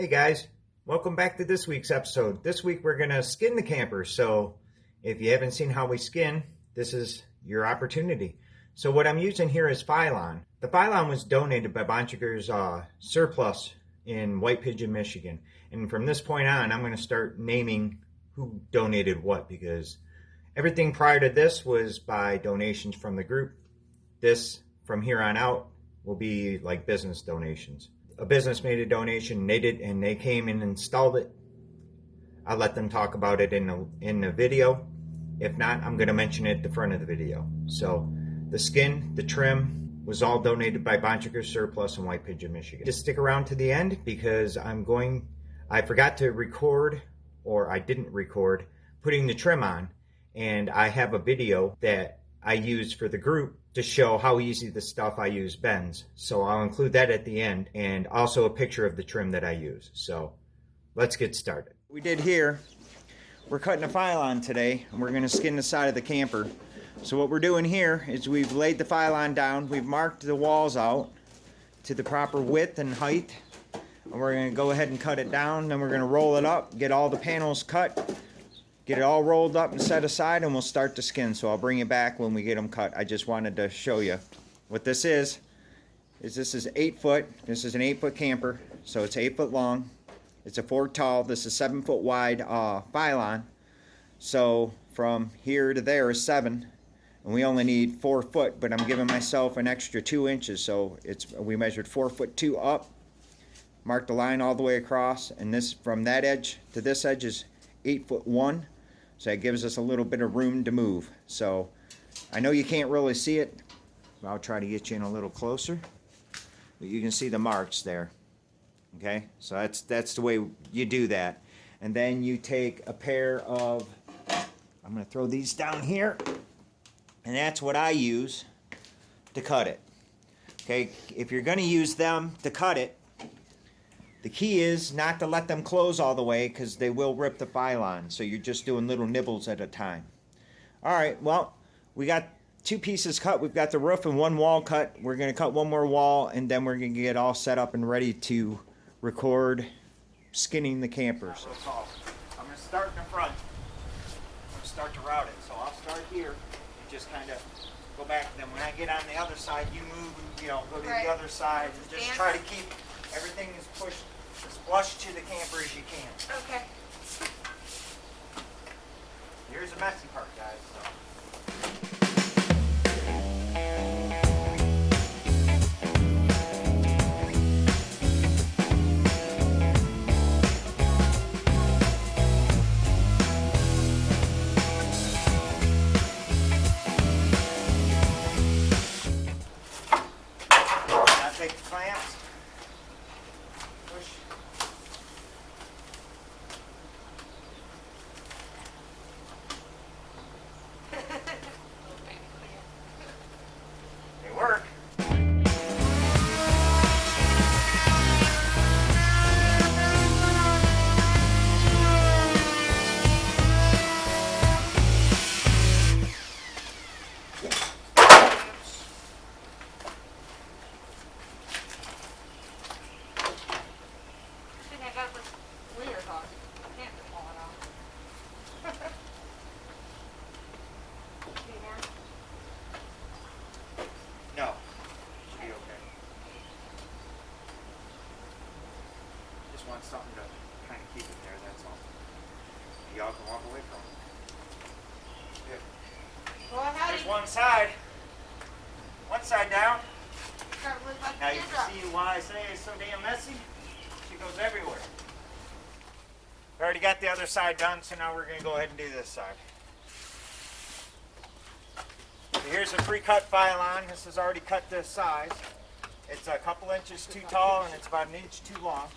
Hey guys, welcome back to this week's episode. This week we're going to skin the camper. So if you haven't seen how we skin, this is your opportunity. So what I'm using here is Filon. The Filon was donated by BONTRAGERS SURRPLUS in White Pigeon, Michigan. And from this point on, I'm going to start naming who donated what, because everything prior to this was by donations from the group. This, from here on out, will be like business donations. A business made a donation, and they came and installed it. I'll let them talk about it in the video. If not, I'm going to mention it at the front of the video. So the skin, the trim was all donated by BONTRAGERS SURRPLUS in White Pigeon, Michigan. Just stick around to the end because I forgot to record, or I didn't record, putting the trim on. And I have a video that I used for the group to show how easy the stuff I use bends. So I'll include that at the end, and also a picture of the trim that I use. So let's get started. We did here, we're cutting a Filon today, and we're going to skin the side of the camper. So what we're doing here is we've laid the Filon down, we've marked the walls out to the proper width and height, and we're going to go ahead and cut it down. Then we're going to roll it up, get all the panels cut, get it all rolled up and set aside, and we'll start the skin. So I'll bring you back when we get them cut. I just wanted to show you what this is this is 8 foot. This is an 8-foot camper, so it's 8 foot long. It's a 4 tall. This is 7 foot wide Filon. So from here to there is 7, and we only need 4 foot. But I'm giving myself an extra 2 inches. So we measured 4 foot 2 up, marked the line all the way across, and this from that edge to this edge is 8 foot 1. So that gives us a little bit of room to move. So I know you can't really see it. I'll try to get you in a little closer. But you can see the marks there. Okay, so that's the way you do that. And then you take a pair of, I'm going to throw these down here, and that's what I use to cut it. Okay, if you're going to use them to cut it, the key is not to let them close all the way, because they will rip the Filon. So you're just doing little nibbles at a time. Alright, well, we got 2 pieces cut. We've got the roof and 1 wall cut. We're going to cut 1 more wall, and then we're going to get all set up and ready to record skinning the camper. So I'm going to start in the front. I'm going to start to route it. So I'll start here and just kind of go back. Then when I get on the other side, you move, go to the other side, and just try to keep everything is pushed as flush to the camper as you can. Okay. Here's the messy part, guys. So. Now take the clamps. They work. No, should be okay. Just want something to kind of keep it there, that's all. Y'all can walk away from it. Good. Well, There's one side. One side down. Like Now you can see why I say it's so damn messy. She goes everywhere. We already got the other side done, so now we're going to go ahead and do this side. So here's a pre-cut Filon. This is already cut this size. It's a couple inches too tall, and it's about 1 inch too long.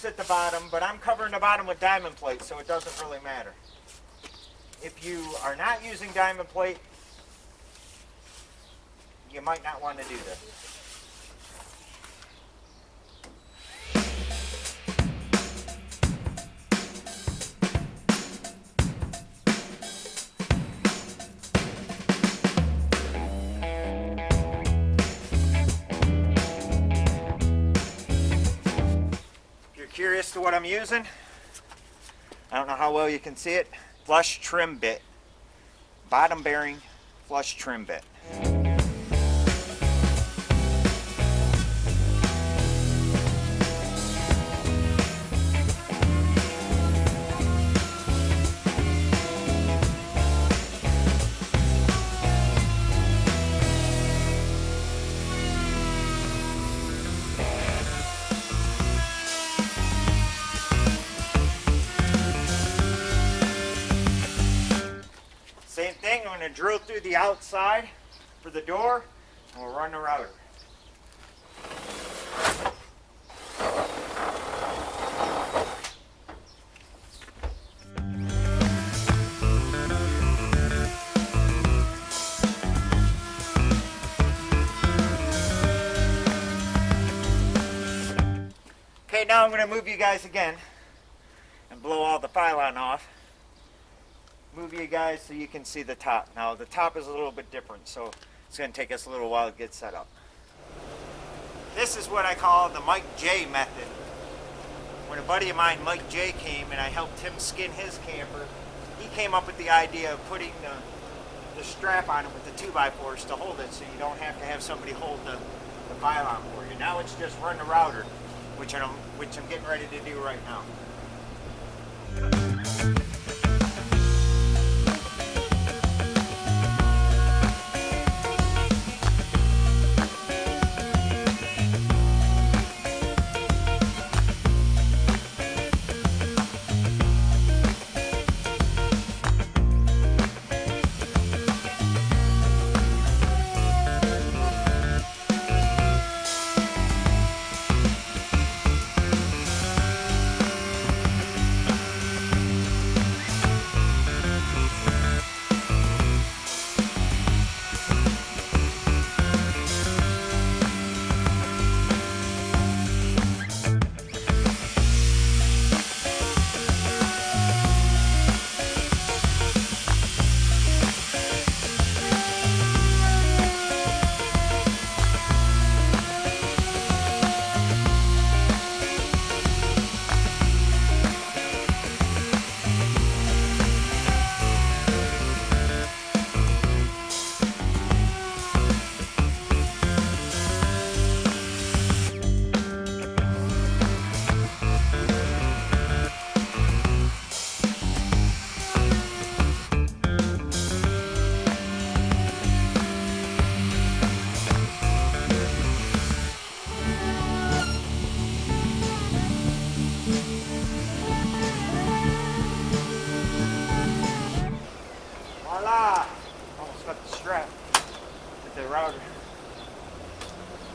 screws at the bottom, but I'm covering the bottom with diamond plate, so it doesn't really matter. If you are not using diamond plate, you might not want to do this. Curious to what I'm using? I don't know how well you can see it. Flush trim bit. Bottom bearing flush trim bit. Same thing, I'm going to drill through the outside for the door, and we'll run the router. Okay, now I'm going to move you guys again and blow all the phylon off. Move you guys so you can see the top. Now the top is a little bit different, so it's going to take us a little while to get set up. This is what I call the Mike J method. When a buddy of mine, Mike J, came and I helped him skin his camper, he came up with the idea of putting the strap on it with the 2x4s to hold it, so you don't have to have somebody hold the phylon for you. Now it's just run the router, which I'm getting ready to do right now.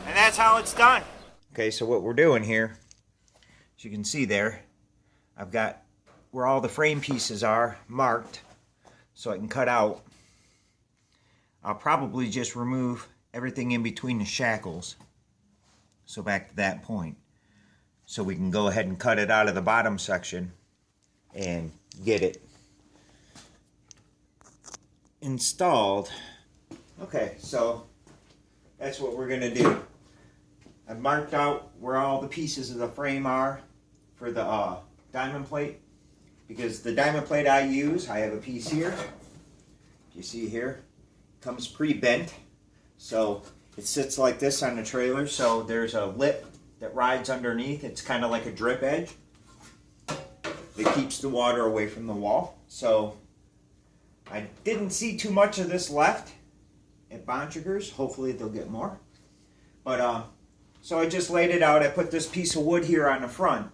And that's how it's done. Okay, so what we're doing here, as you can see there, I've got where all the frame pieces are marked so I can cut out. I'll probably just remove everything in between the shackles. So back to that point. So we can go ahead and cut it out of the bottom section and get it installed. Okay, so that's what we're going to do. I've marked out where all the pieces of the frame are for the diamond plate, because the diamond plate I use, I have a piece here. You see here, comes pre-bent, so it sits like this on the trailer. So there's a lip that rides underneath. It's kind of like a drip edge that keeps the water away from the wall. So I didn't see too much of this left at BONTRAGERS. Hopefully they'll get more. But so I just laid it out. I put this piece of wood here on the front,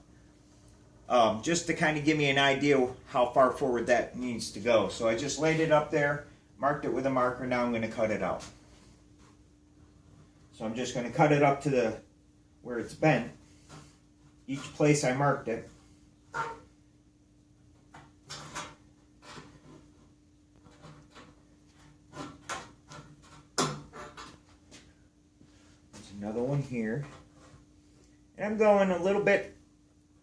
just to kind of give me an idea how far forward that needs to go. So I just laid it up there, marked it with a marker. Now I'm going to cut it out. So I'm just going to cut it up to where it's bent. each place I marked it. There's another one here. And I'm going a little bit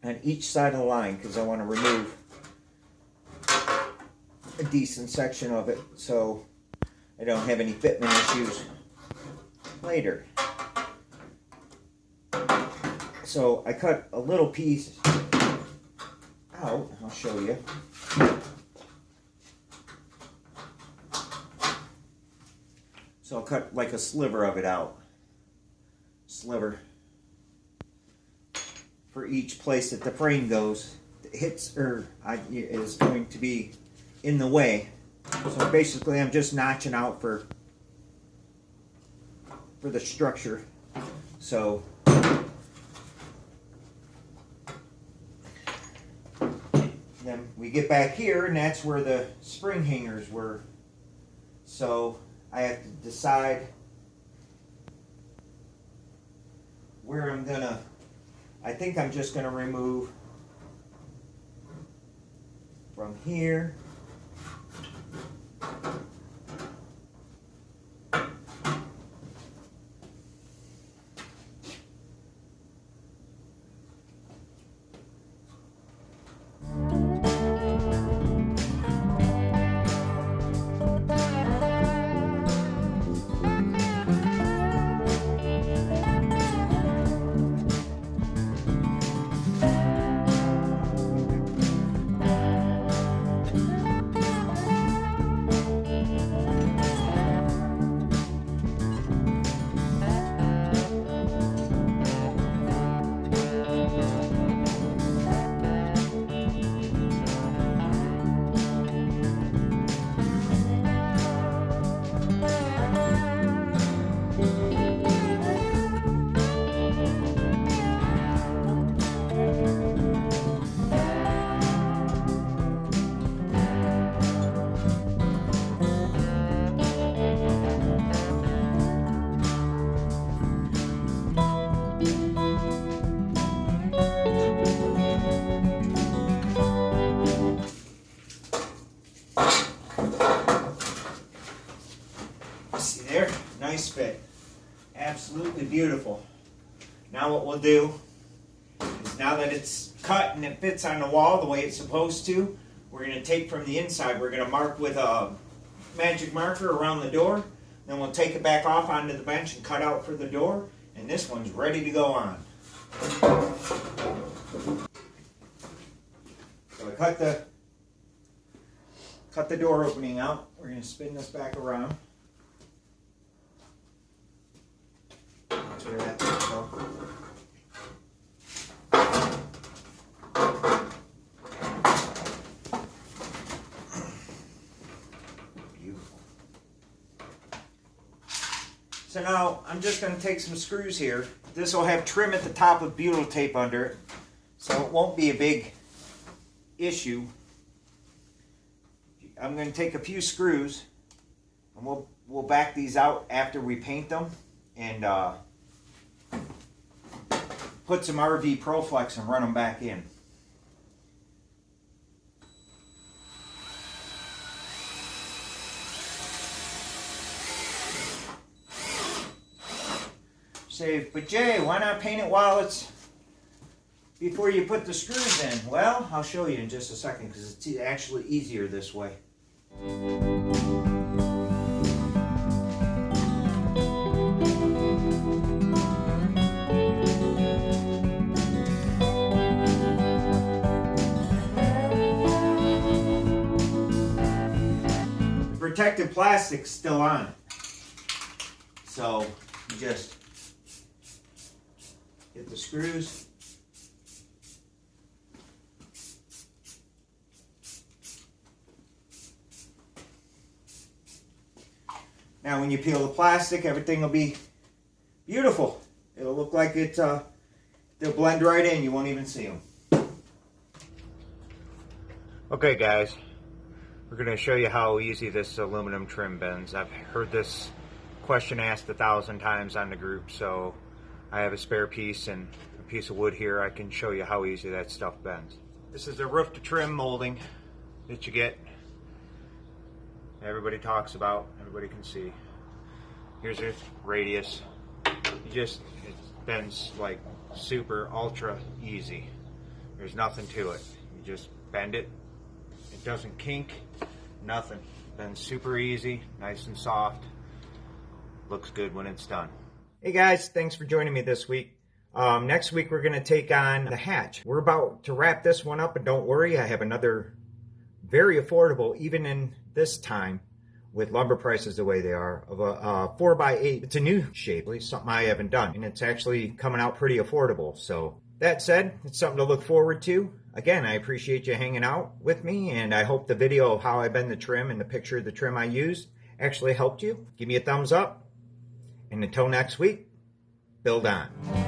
on each side of the line because I want to remove a decent section of it so I don't have any fitment issues later. So I cut a little piece out. I'll show you. So I'll cut like a sliver of it out. Sliver. For each place that the frame goes, hits or is going to be in the way. So basically I'm just notching out for the structure. So then we get back here and that's where the spring hangers were. So I have to decide where I'm gonna, I think I'm just gonna remove from here nice fit. Absolutely beautiful. Now what we'll do is, now that it's cut and it fits on the wall the way it's supposed to, we're going to take from the inside, we're going to mark with a magic marker around the door, then we'll take it back off onto the bench and cut out for the door, and this one's ready to go on. So I cut the door opening out. We're going to spin this back around. That's where that goes. Beautiful. So now I'm just going to take some screws here. This will have trim at the top with butyl tape under it, so it won't be a big issue. I'm going to take a few screws and we'll back these out after we paint them and put some RV Proflex and run them back in. Say, but Jay, why not paint it while it's before you put the screws in? Well, I'll show you in just a second because it's actually easier this way. The protective plastic's still on it, so you just get the screws. Now when you peel the plastic, everything will be beautiful. It'll look like it, they'll blend right in. You won't even see them. Okay guys, we're going to show you how easy this aluminum trim bends. I've heard this question asked 1,000 times on the group, so I have a spare piece and a piece of wood here, I can show you how easy that stuff bends. This is a roof to trim molding that you get. Everybody talks about, everybody can see. Here's a radius. It bends like super ultra easy. There's nothing to it. You just bend it. It doesn't kink, nothing. Bends super easy, nice and soft. Looks good when it's done. Hey guys, thanks for joining me this week. Next week we're going to take on the hatch. We're about to wrap this one up, and don't worry, I have another very affordable, even in this time, with lumber prices the way they are, of a 4x8. It's a new shape, at least something I haven't done, and it's actually coming out pretty affordable. So that said, it's something to look forward to. Again, I appreciate you hanging out with me, and I hope the video of how I bend the trim and the picture of the trim I used actually helped you. Give me a thumbs up, and until next week, build on.